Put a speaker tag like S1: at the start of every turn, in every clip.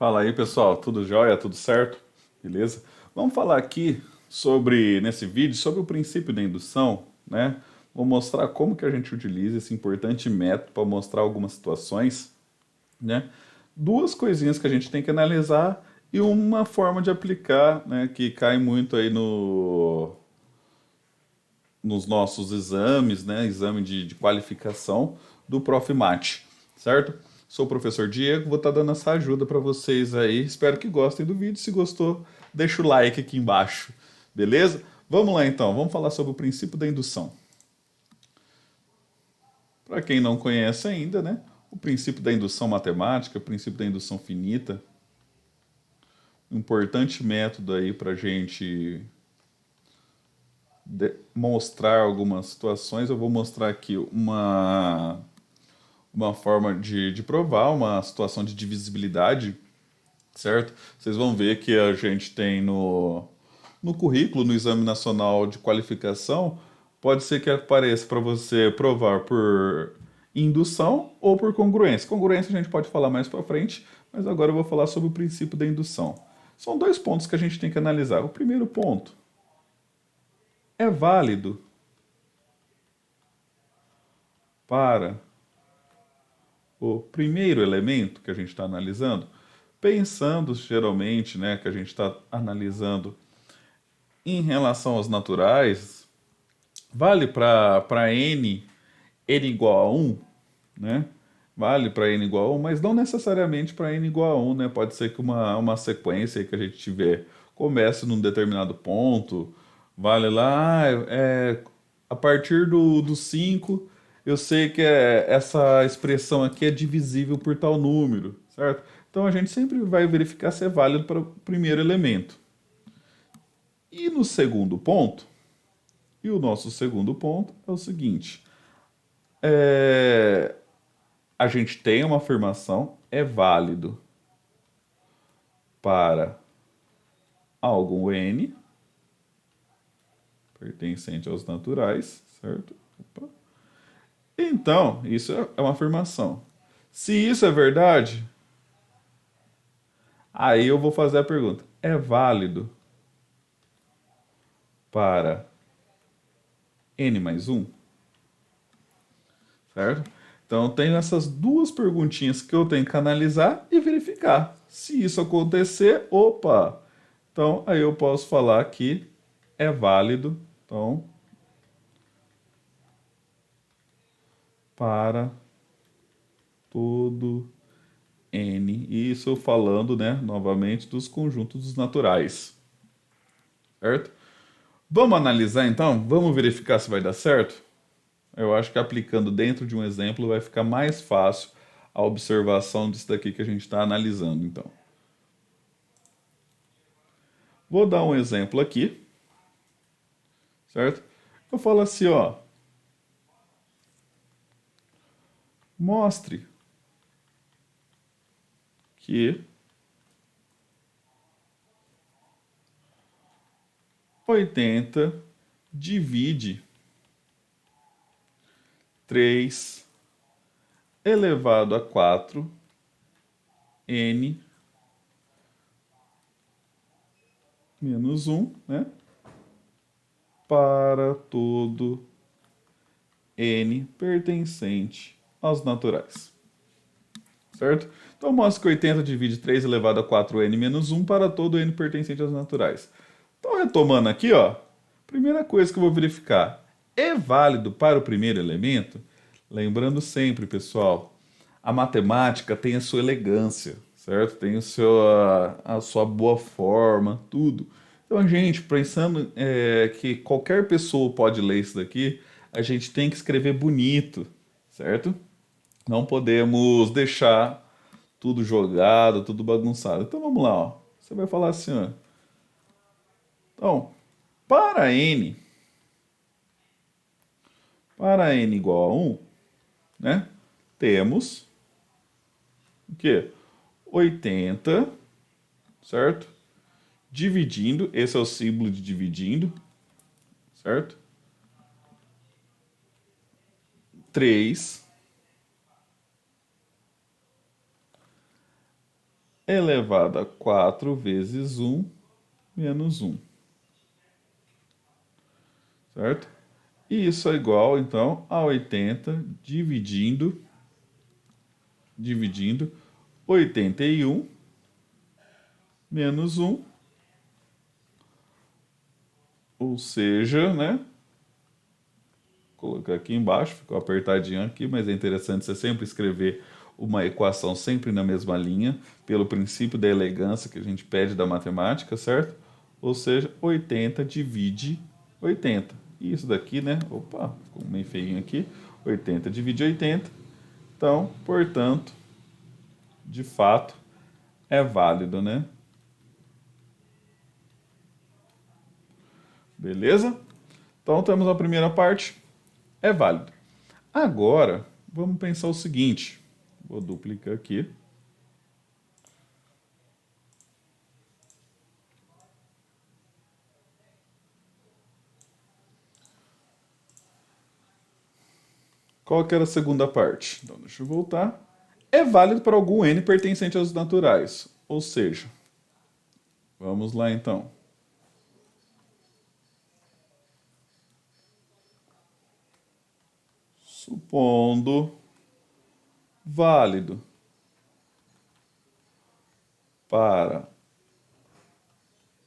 S1: Fala aí, pessoal, tudo jóia, tudo certo? Beleza? Vamos falar aqui nesse vídeo, sobre o princípio da indução, né? Vou mostrar como que a gente utiliza esse importante método para mostrar algumas situações, né? Duas coisinhas que a gente tem que analisar e uma forma de aplicar, né, que cai muito aí nos nossos exames, né? Exame de qualificação do Profimate, certo? Sou o professor Diego, vou estar dando essa ajuda para vocês aí. Espero que gostem do vídeo. Se gostou, deixa o like aqui embaixo, beleza? Vamos lá então, vamos falar sobre o princípio da indução. Para quem não conhece ainda, né? O princípio da indução matemática, o princípio da indução finita, um importante método aí para a gente mostrar algumas situações. Eu vou mostrar aqui uma forma de provar uma situação de divisibilidade, certo? Vocês vão ver que a gente tem no currículo, no Exame Nacional de Qualificação, pode ser que apareça para você provar por indução ou por congruência. Congruência a gente pode falar mais para frente, mas agora eu vou falar sobre o princípio da indução. São dois pontos que a gente tem que analisar. O primeiro ponto é válido para o primeiro elemento que a gente está analisando, pensando geralmente, né, que a gente está analisando em relação aos naturais, vale para n igual a 1, né? Vale para n igual a 1, mas não necessariamente para n igual a 1, né? Pode ser que uma sequência que a gente tiver comece num determinado ponto, vale lá, a partir do 5, eu sei que essa expressão aqui é divisível por tal número, certo? Então a gente sempre vai verificar se é válido para o primeiro elemento. E no segundo ponto, e o nosso segundo ponto é o seguinte: é, a gente tem uma afirmação, é válido para algum n pertencente aos naturais, certo? Opa. Então, isso é uma afirmação. Se isso é verdade, aí eu vou fazer a pergunta: é válido para n mais um, certo? Então, eu tenho essas duas perguntinhas que eu tenho que analisar e verificar. Se isso acontecer, opa! Então, aí eu posso falar que é válido, então, para todo n. Isso falando, né, novamente, dos conjuntos dos naturais, certo? Vamos analisar então? Vamos verificar se vai dar certo? Eu acho que aplicando dentro de um exemplo vai ficar mais fácil a observação disso daqui que a gente está analisando, então. Vou dar um exemplo aqui, certo? Eu falo assim, ó, mostre que 80 divide 3 elevado a 4 n menos um, né? Para todo n pertencente aos naturais. Certo? Então mostra que 80 divide 3 elevado a 4n menos um para todo n pertencente aos naturais. Então, retomando aqui, ó, primeira coisa que eu vou verificar, é válido para o primeiro elemento? Lembrando sempre, pessoal, a matemática tem a sua elegância, certo? Tem a sua boa forma, tudo. Então, gente, pensando que qualquer pessoa pode ler isso daqui, a gente tem que escrever bonito, certo? Não podemos deixar tudo jogado, tudo bagunçado. Então vamos lá, ó. Você vai falar assim, ó. Então, para n, para n igual a 1, né? Temos o quê? 80, certo? Dividindo, esse é o símbolo de dividindo, certo? 3 elevado a 4 vezes 1 menos 1. Certo? E isso é igual, então, a 80 dividindo 81 menos 1, ou seja, né? Vou colocar aqui embaixo, ficou apertadinho aqui, mas é interessante você sempre escrever uma equação sempre na mesma linha, pelo princípio da elegância que a gente pede da matemática, certo? Ou seja, 80 divide 80. E isso daqui, né? Opa, ficou meio feinho aqui. 80 divide 80. Então, portanto, de fato, é válido, né? Beleza? Então, temos a primeira parte, é válido. Agora, vamos pensar o seguinte. Vou duplicar aqui. Qual que era a segunda parte? Então, deixa eu voltar. É válido para algum n pertencente aos naturais. Ou seja, vamos lá então. Supondo válido para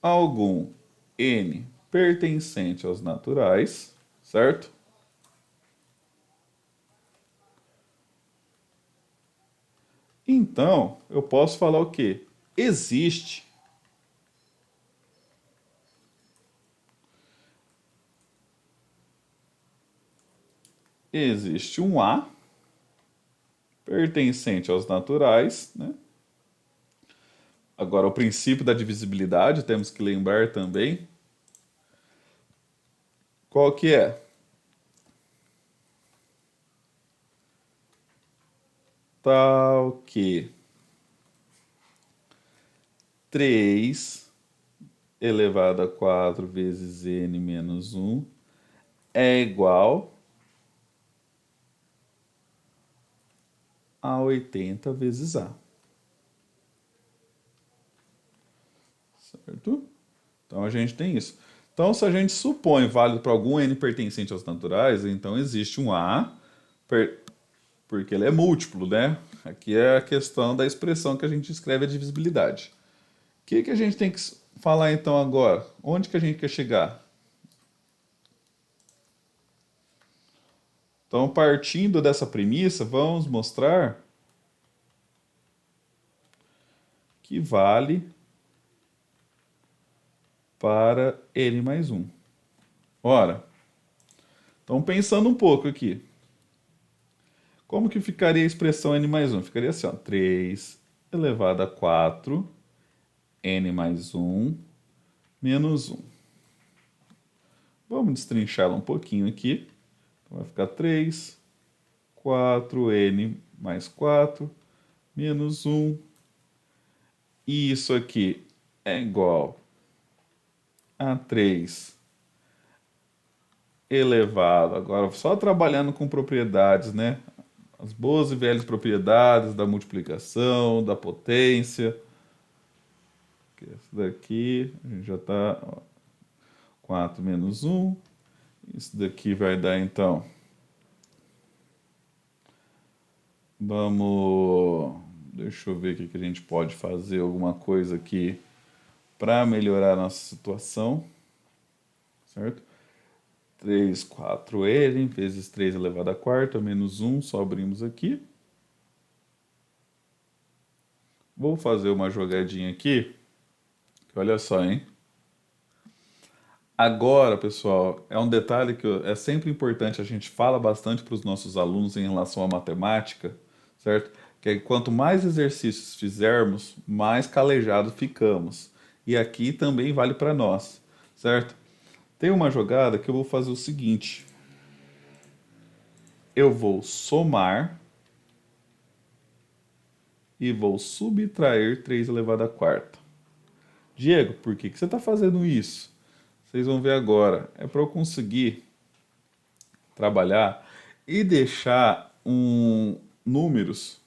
S1: algum n pertencente aos naturais, certo? Então, eu posso falar o quê? Existe um A pertencente aos naturais, né? Agora, o princípio da divisibilidade, temos que lembrar também. Qual que é? Tal que 3 elevado a 4 vezes n menos 1 é igual a 80 vezes A. Certo? Então a gente tem isso. Então, se a gente supõe válido para algum n pertencente aos naturais, então existe um A, porque ele é múltiplo, né? Aqui é a questão da expressão que a gente escreve a divisibilidade. O que a gente tem que falar então agora? Onde que a gente quer chegar? Então, partindo dessa premissa, vamos mostrar que vale para n mais 1. Ora, então pensando um pouco aqui. Como que ficaria a expressão n mais 1? Ficaria assim, ó, 3 elevado a 4, n mais 1, menos 1. Vamos destrinchá-la um pouquinho aqui. Então vai ficar 3, 4n mais 4, menos 1. E isso aqui é igual a 3 elevado. Agora, só trabalhando com propriedades, né? As boas e velhas propriedades da multiplicação, da potência. Esse daqui, a gente já está 4 menos 1. Isso daqui vai dar, então... Vamos... Deixa eu ver o que a gente pode fazer, alguma coisa aqui para melhorar a nossa situação. Certo? 3, 4n vezes 3 elevado a quarta, menos 1, só abrimos aqui. Vou fazer uma jogadinha aqui. Olha só, hein? Agora, pessoal, é um detalhe que é sempre importante, a gente fala bastante para os nossos alunos em relação à matemática, certo? Que é quanto mais exercícios fizermos, mais calejados ficamos. E aqui também vale para nós, certo? Tem uma jogada que eu vou fazer o seguinte. Eu vou somar e vou subtrair 3 elevado à quarta. Diego, por que você está fazendo isso? Vocês vão ver agora. É para eu conseguir trabalhar e deixar números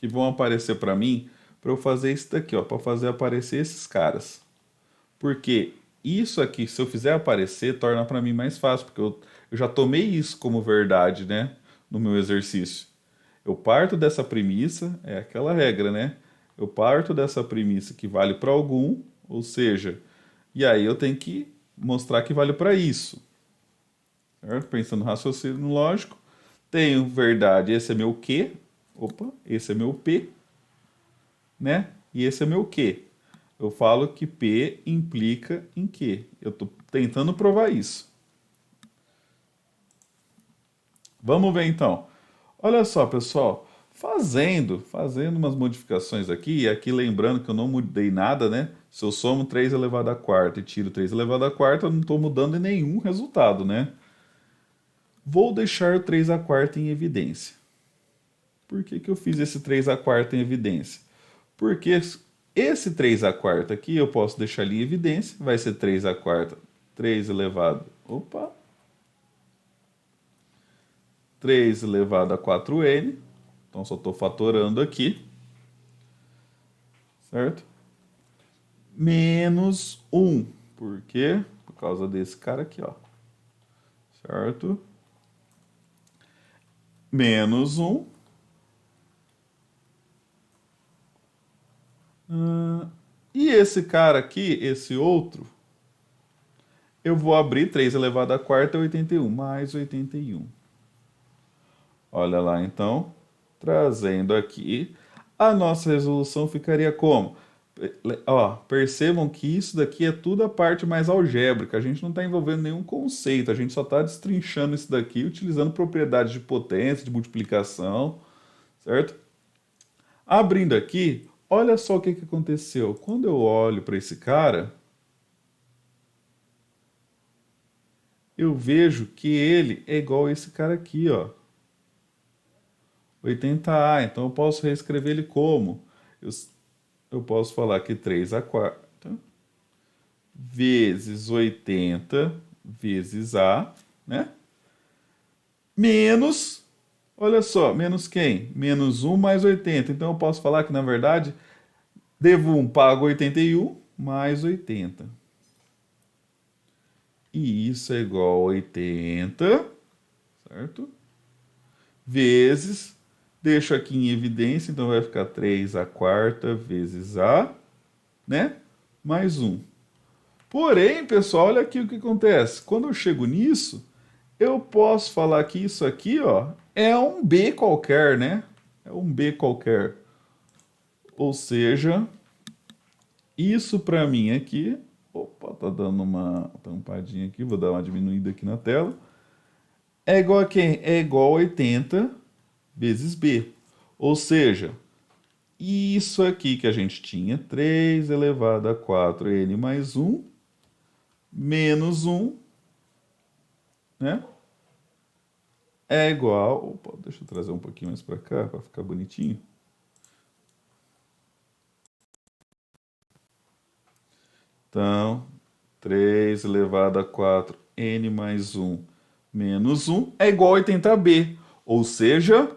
S1: que vão aparecer para mim para eu fazer isso daqui, ó, para fazer aparecer esses caras. Porque isso aqui, se eu fizer aparecer, torna para mim mais fácil, porque eu já tomei isso como verdade, né, no meu exercício. Eu parto dessa premissa, é aquela regra, né? Eu parto dessa premissa que vale para algum, ou seja, e aí eu tenho que mostrar que vale para isso, certo? Pensando no raciocínio lógico, tenho verdade, esse é meu Q, opa, esse é meu P, né? E esse é meu Q. Eu falo que P implica em Q. Eu estou tentando provar isso. Vamos ver então. Olha só, pessoal, fazendo umas modificações aqui, e aqui lembrando que eu não mudei nada, né? Se eu somo 3 elevado à quarta e tiro 3 elevado à quarta, eu não estou mudando nenhum resultado, né? Vou deixar o 3 à quarta em evidência. Por que eu fiz esse 3 à quarta em evidência? Porque esse 3 à quarta aqui eu posso deixar ali em evidência, vai ser 3 à quarta, 3 elevado, opa, 3 elevado a 4n, então só estou fatorando aqui, certo? Menos 1, por quê? Por causa desse cara aqui, ó, certo? Menos 1. E esse cara aqui, esse outro, eu vou abrir 3 elevado a quarta é 81, mais 81. Olha lá, então, trazendo aqui, a nossa resolução ficaria como? Ó, percebam que isso daqui é tudo a parte mais algébrica, a gente não está envolvendo nenhum conceito, a gente só está destrinchando isso daqui, utilizando propriedades de potência, de multiplicação, certo? Abrindo aqui, olha só o que aconteceu. Quando eu olho para esse cara, eu vejo que ele é igual a esse cara aqui, ó. 80A, então eu posso reescrever ele como? Eu, eu posso falar que 3 a quarta vezes 80 vezes A, né? Menos, olha só, menos quem? Menos 1 mais 80. Então eu posso falar que, na verdade, devo 1 pago 81 mais 80. E isso é igual a 80, certo? Vezes, deixo aqui em evidência, então vai ficar 3 a quarta vezes A, né? Mais 1. Porém, pessoal, olha aqui o que acontece. Quando eu chego nisso, eu posso falar que isso aqui, ó, é um B qualquer, né? É um B qualquer. Ou seja, isso para mim aqui, opa, tá dando uma tampadinha aqui, vou dar uma diminuída aqui na tela. É igual a quem? É igual a 80 vezes B. Ou seja, isso aqui que a gente tinha, 3 elevado a 4n mais 1, menos 1, né? É igual... Opa, deixa eu trazer um pouquinho mais para cá, para ficar bonitinho. Então, 3 elevado a 4n mais 1 menos 1 é igual a 80b. Ou seja,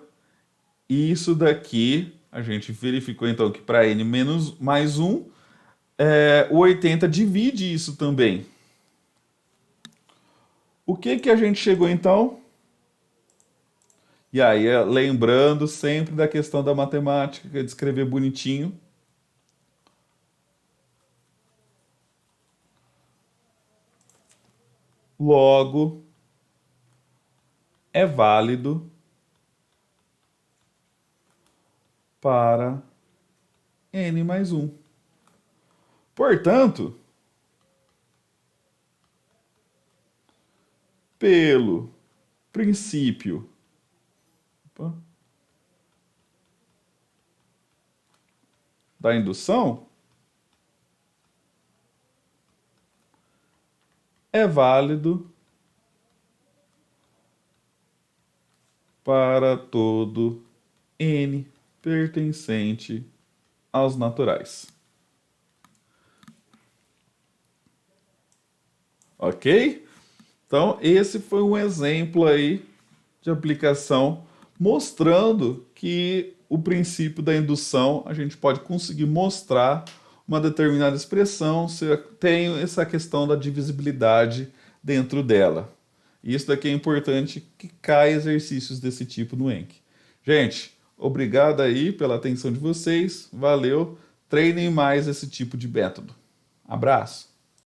S1: isso daqui, a gente verificou então que para n menos mais 1, o 80 divide isso também. O que a gente chegou então? E aí, lembrando sempre da questão da matemática, que é de escrever bonitinho. Logo, é válido para n mais 1. Portanto, pelo princípio da indução, é válido para todo n pertencente aos naturais. Ok? Então, esse foi um exemplo aí de aplicação mostrando que o princípio da indução, a gente pode conseguir mostrar uma determinada expressão se tem essa questão da divisibilidade dentro dela. Isso daqui é importante que caia exercícios desse tipo no Enc. Gente, obrigado aí pela atenção de vocês. Valeu. Treinem mais esse tipo de método. Abraço.